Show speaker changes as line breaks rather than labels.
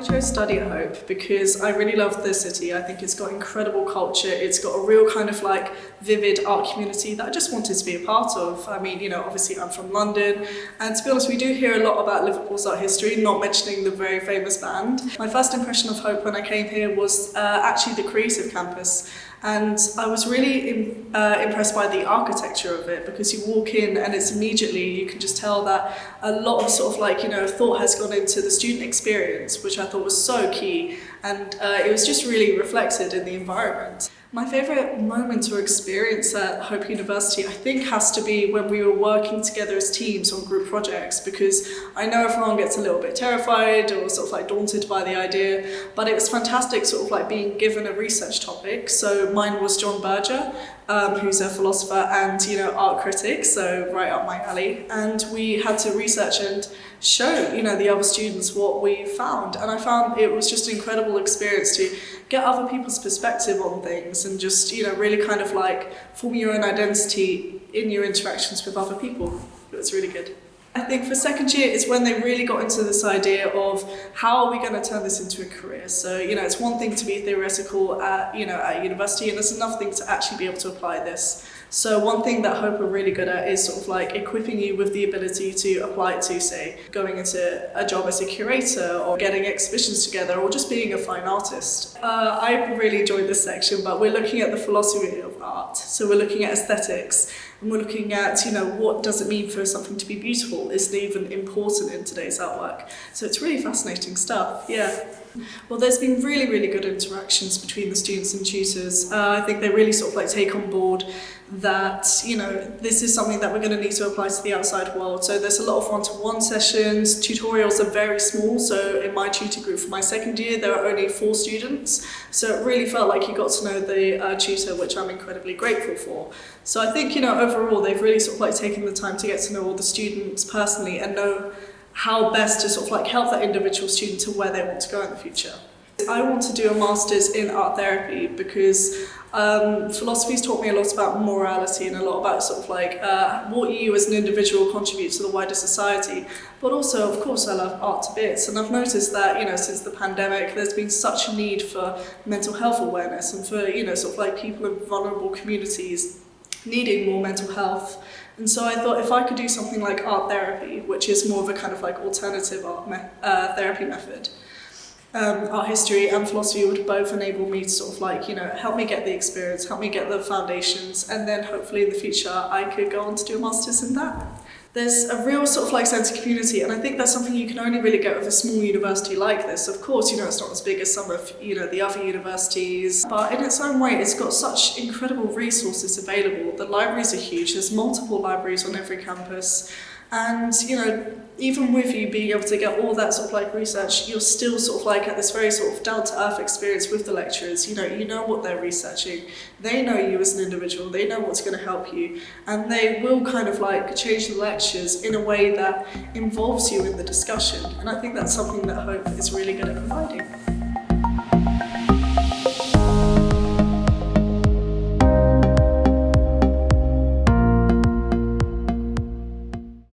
to study at Hope because I really love the city. I think it's got incredible culture. It's got a real kind of like vivid art community that I just wanted to be a part of. I mean, you know, obviously I'm from London, and to be honest, we do hear a lot about Liverpool's art history, not mentioning the very famous band. My first impression of Hope when I came here was actually the creative campus. And I was really impressed by the architecture of it, because you walk in and it's immediately, you can just tell that a lot of sort of like, you know, thought has gone into the student experience, which I thought was so key. And it was just really reflected in the environment. My favourite moment or experience at Hope University, I think, has to be when we were working together as teams on group projects, because I know everyone gets a little bit terrified or sort of like daunted by the idea, but it was fantastic sort of like being given a research topic. So mine was John Berger, who's a philosopher and, you know, art critic, so right up my alley. And we had to research and show, you know, the other students what we found. And I found it was just an incredible experience to get other people's perspective on things and just, you know, really kind of like form your own identity in your interactions with other people. It was really good. I think for second year is when they really got into this idea of how are we going to turn this into a career. So, you know, it's one thing to be theoretical at, you know, at university, and it's another thing to actually be able to apply this. So one thing that Hope are really good at is sort of like equipping you with the ability to apply it to, say, going into a job as a curator or getting exhibitions together or just being a fine artist. I really enjoyed this section, but we're looking at the philosophy of art. So we're looking at aesthetics, and we're looking at, you know, what does it mean for something to be beautiful? Is it even important in today's artwork? So it's really fascinating stuff, yeah. Well, there's been really, really good interactions between the students and tutors. I think they really sort of like take on board that, you know, this is something that we're going to need to apply to the outside world. So there's a lot of one-to-one sessions. Tutorials are very small. So in my tutor group for my second year, there are only 4 students. So it really felt like you got to know the tutor, which I'm incredibly grateful for. So I think, you know, overall, they've really sort of like taken the time to get to know all the students personally and know how best to sort of like help that individual student to where they want to go in the future. I want to do a master's in art therapy because philosophy's taught me a lot about morality and a lot about sort of like what you as an individual contribute to the wider society. But also, of course, I love art to bits, and I've noticed that, you know, since the pandemic, there's been such a need for mental health awareness and for, you know, sort of like people in vulnerable communities needing more mental health. And so I thought if I could do something like art therapy, which is more of a kind of like alternative art therapy method, art history and philosophy would both enable me to sort of like, you know, help me get the experience, help me get the foundations, and then hopefully in the future I could go on to do a master's in that. There's a real sort of like sense of community, and I think that's something you can only really get with a small university like this. Of course, you know, it's not as big as some of, you know, the other universities, but in its own way, it's got such incredible resources available. The libraries are huge. There's multiple libraries on every campus. And, you know, even with you being able to get all that sort of like research, you're still sort of like at this very sort of down-to-earth experience with the lecturers. You know what they're researching. They know you as an individual. They know what's going to help you. And they will kind of like change the lectures in a way that involves you in the discussion. And I think that's something that Hope is really good at providing.